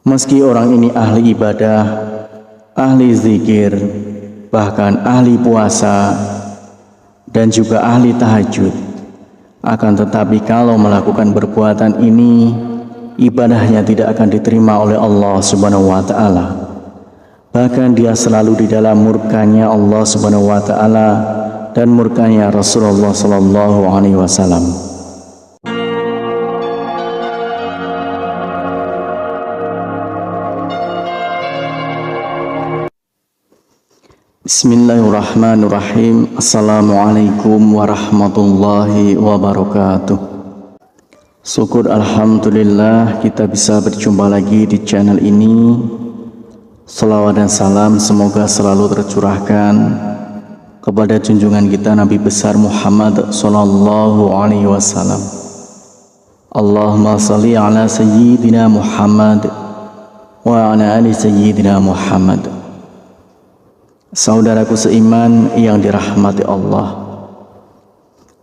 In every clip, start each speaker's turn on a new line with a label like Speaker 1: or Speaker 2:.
Speaker 1: Meski orang ini ahli ibadah, ahli zikir, bahkan ahli puasa, dan juga ahli tahajud, akan tetapi kalau melakukan perbuatan ini, ibadahnya tidak akan diterima oleh Allah Subhanahu wa Ta'ala. Bahkan dia selalu di dalam murkanya Allah Subhanahu wa Ta'ala dan murkanya Rasulullah Sallallahu Alaihi Wasallam. Bismillahirrahmanirrahim. Assalamualaikum warahmatullahi wabarakatuh. Syukur alhamdulillah kita bisa berjumpa lagi di channel ini. Salawat dan salam semoga selalu tercurahkan kepada junjungan kita Nabi besar Muhammad sallallahu alaihi wasallam. Allahumma shalli ala sayyidina Muhammad wa ala ali sayyidina Muhammad. Saudaraku seiman yang dirahmati Allah,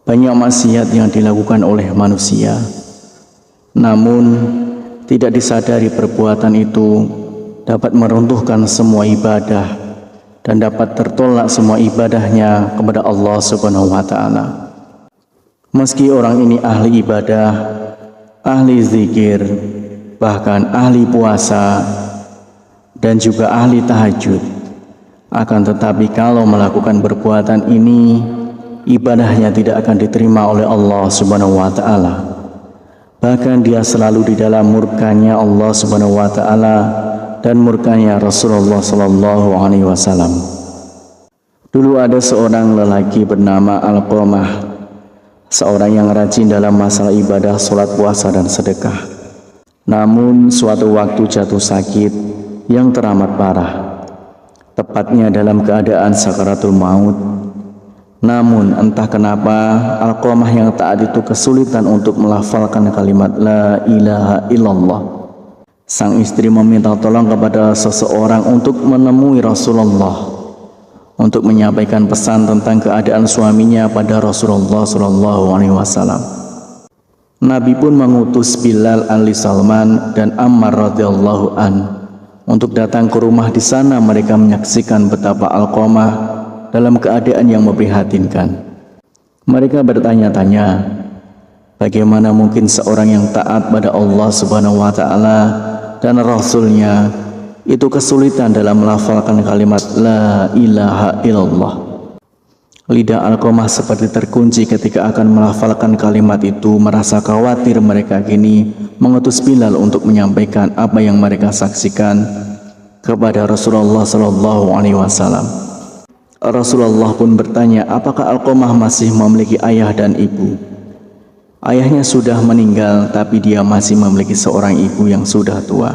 Speaker 1: banyak maksiat yang dilakukan oleh manusia, namun tidak disadari perbuatan itu dapat meruntuhkan semua ibadah dan dapat tertolak semua ibadahnya kepada Allah Subhanahu wa Ta'ala. Meski orang ini ahli ibadah, ahli zikir, bahkan ahli puasa, dan juga ahli tahajud, akan tetapi kalau melakukan perbuatan ini, ibadahnya tidak akan diterima oleh Allah Subhanahu wa Ta'ala. Bahkan dia selalu di dalam murkanya Allah Subhanahu wa Ta'ala dan murkanya Rasulullah Sallallahu Alaihi Wasallam. Dulu ada seorang lelaki bernama Alqamah, seorang yang rajin dalam masalah ibadah, sholat, puasa, dan sedekah. Namun suatu waktu jatuh sakit yang teramat parah, tepatnya dalam keadaan sakaratul maut. Namun entah kenapa Alqamah yang taat itu kesulitan untuk melafalkan kalimat la ilaha illallah. Sang istri meminta tolong kepada seseorang untuk menemui Rasulullah untuk menyampaikan pesan tentang keadaan suaminya pada Rasulullah Sallallahu Alaihi Wasallam. Nabi pun mengutus Bilal Ali Salman dan Ammar radhiyallahu an untuk datang ke rumah. Di sana mereka menyaksikan betapa Alqamah dalam keadaan yang memprihatinkan. Mereka bertanya-tanya, bagaimana mungkin seorang yang taat pada Allah Subhanahu wa Ta'ala dan Rasulnya itu kesulitan dalam melafalkan kalimat la ilaha illallah. Lidah Alqamah seperti terkunci ketika akan melafalkan kalimat itu. Merasa khawatir, mereka kini mengutus Bilal untuk menyampaikan apa yang mereka saksikan kepada Rasulullah Sallallahu Alaihi Wasallam. Rasulullah pun bertanya, apakah Alqamah masih memiliki ayah dan ibu? Ayahnya sudah meninggal, tapi dia masih memiliki seorang ibu yang sudah tua.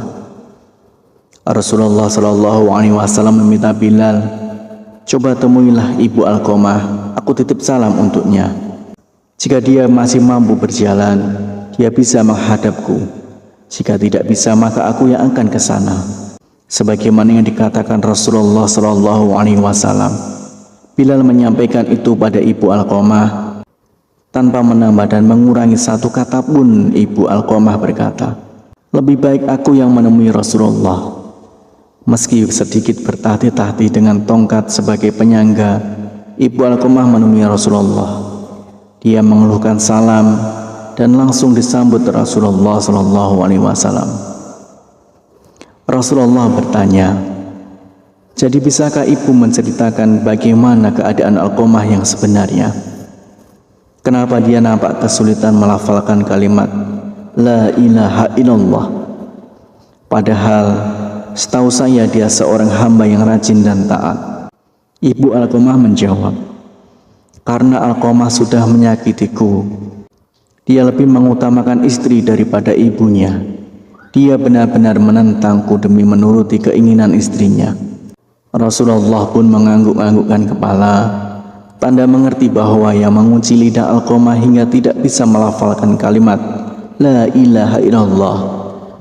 Speaker 1: Rasulullah Sallallahu Alaihi Wasallam meminta Bilal, coba temuilah ibu Alqamah, aku titip salam untuknya. Jika dia masih mampu berjalan, dia bisa menghadapku. Jika tidak bisa, maka aku yang akan ke sana. Sebagaimana yang dikatakan Rasulullah Sallallahu Alaihi Wasallam. Bilal menyampaikan itu pada ibu Alqamah tanpa menambah dan mengurangi satu kata pun. Ibu Alqamah berkata, lebih baik aku yang menemui Rasulullah. Meski sedikit bertahti-tahti dengan tongkat sebagai penyangga, ibu Alqamah menemui Rasulullah. Dia mengeluhkan salam dan langsung disambut Rasulullah Sallallahu Alaihi Wasallam. Rasulullah bertanya, jadi bisakah ibu menceritakan bagaimana keadaan Alqamah yang sebenarnya? Kenapa dia nampak kesulitan melafalkan kalimat la ilaha illallah? Padahal setahu saya dia seorang hamba yang rajin dan taat. Ibu Alqamah menjawab, karena Alqamah sudah menyakitiku. Dia lebih mengutamakan istri daripada ibunya. Dia benar-benar menentangku demi menuruti keinginan istrinya. Rasulullah pun mengangguk-anggukkan kepala, tanda mengerti bahwa yang mengunci lidah Alqamah hingga tidak bisa melafalkan kalimat la ilaha illallah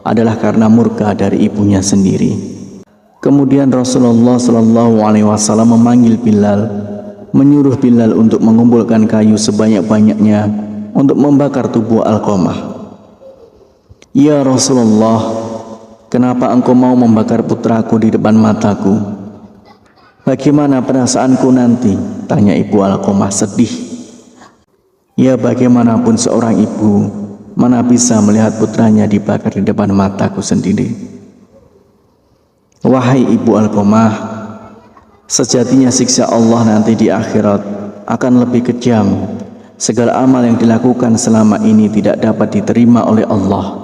Speaker 1: adalah karena murka dari ibunya sendiri. Kemudian Rasulullah Sallallahu Alaihi Wasallam memanggil Bilal, menyuruh Bilal untuk mengumpulkan kayu sebanyak-banyaknya untuk membakar tubuh Alqamah. Ya Rasulullah, kenapa engkau mau membakar putraku di depan mataku? Bagaimana perasaanku nanti? Tanya ibu Alqamah sedih. Ya, bagaimanapun seorang ibu, mana bisa melihat putranya dibakar di depan mataku sendiri. Wahai ibu Alqamah, sejatinya siksa Allah nanti di akhirat akan lebih kejam. Segala amal yang dilakukan selama ini tidak dapat diterima oleh Allah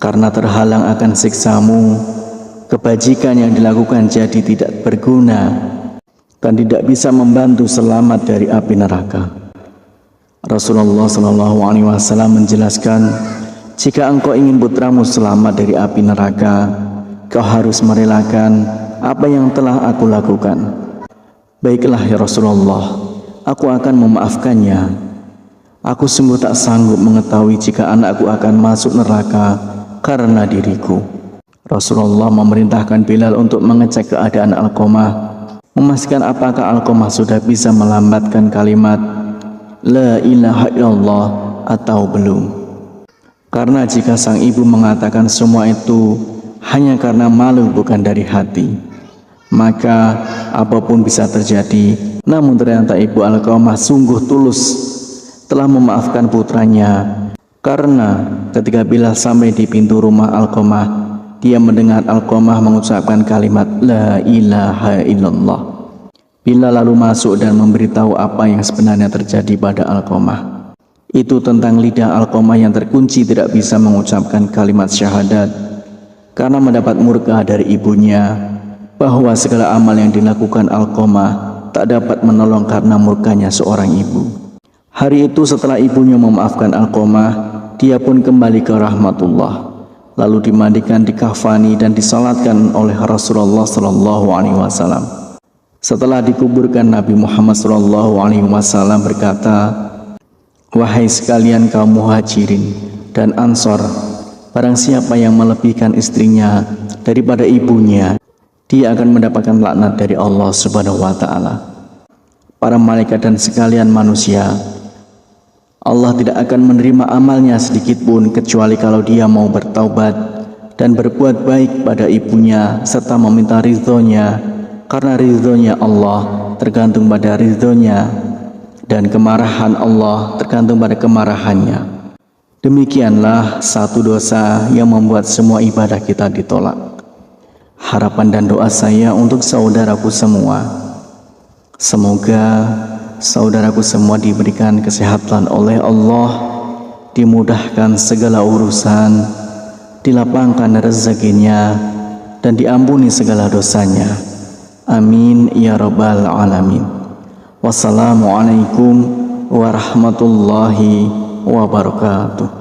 Speaker 1: karena terhalang akan siksamu. Kebajikan yang dilakukan jadi tidak berguna dan tidak bisa membantu selamat dari api neraka. Rasulullah SAW menjelaskan, jika engkau ingin putramu selamat dari api neraka, kau harus merelakan apa yang telah aku lakukan. Baiklah ya Rasulullah, aku akan memaafkannya. Aku sungguh tak sanggup mengetahui jika anakku akan masuk neraka karena diriku. Rasulullah memerintahkan Bilal untuk mengecek keadaan Alqamah, memastikan apakah Alqamah sudah bisa melambatkan kalimat La ilaha illallah atau belum. Karena jika sang ibu mengatakan semua itu hanya karena malu bukan dari hati, maka apapun bisa terjadi. Namun ternyata ibu Alqamah sungguh tulus telah memaafkan putranya, karena ketika Bilal sampai di pintu rumah Alqamah, dia mendengar Alqamah mengucapkan kalimat La ilaha illallah. Bilal lalu masuk dan memberitahu apa yang sebenarnya terjadi pada Alqamah. Itu tentang lidah Alqamah yang terkunci tidak bisa mengucapkan kalimat syahadat karena mendapat murka dari ibunya, bahwa segala amal yang dilakukan Alqamah tak dapat menolong karena murkanya seorang ibu. Hari itu setelah ibunya memaafkan Alqamah, dia pun kembali ke rahmatullah, lalu dimandikan, dikafani dan disalatkan oleh Rasulullah SAW. Setelah dikuburkan, Nabi Muhammad SAW berkata, wahai sekalian kaum muhajirin dan ansor, barang siapa yang melebihkan istrinya daripada ibunya, dia akan mendapatkan laknat dari Allah Subhanahu wa Ta'ala. Para malaikat dan sekalian manusia, Allah tidak akan menerima amalnya sedikit pun kecuali kalau dia mau bertaubat dan berbuat baik pada ibunya serta meminta ridhonya, karena ridhonya Allah tergantung pada ridhonya dan kemarahan Allah tergantung pada kemarahannya. Demikianlah satu dosa yang membuat semua ibadah kita ditolak. Harapan dan doa saya untuk saudaraku semua, semoga saudaraku semua diberikan kesehatan oleh Allah, dimudahkan segala urusan, dilapangkan rezekinya, dan diampuni segala dosanya. Amin ya rabbal alamin. Wassalamualaikum warahmatullahi wabarakatuh.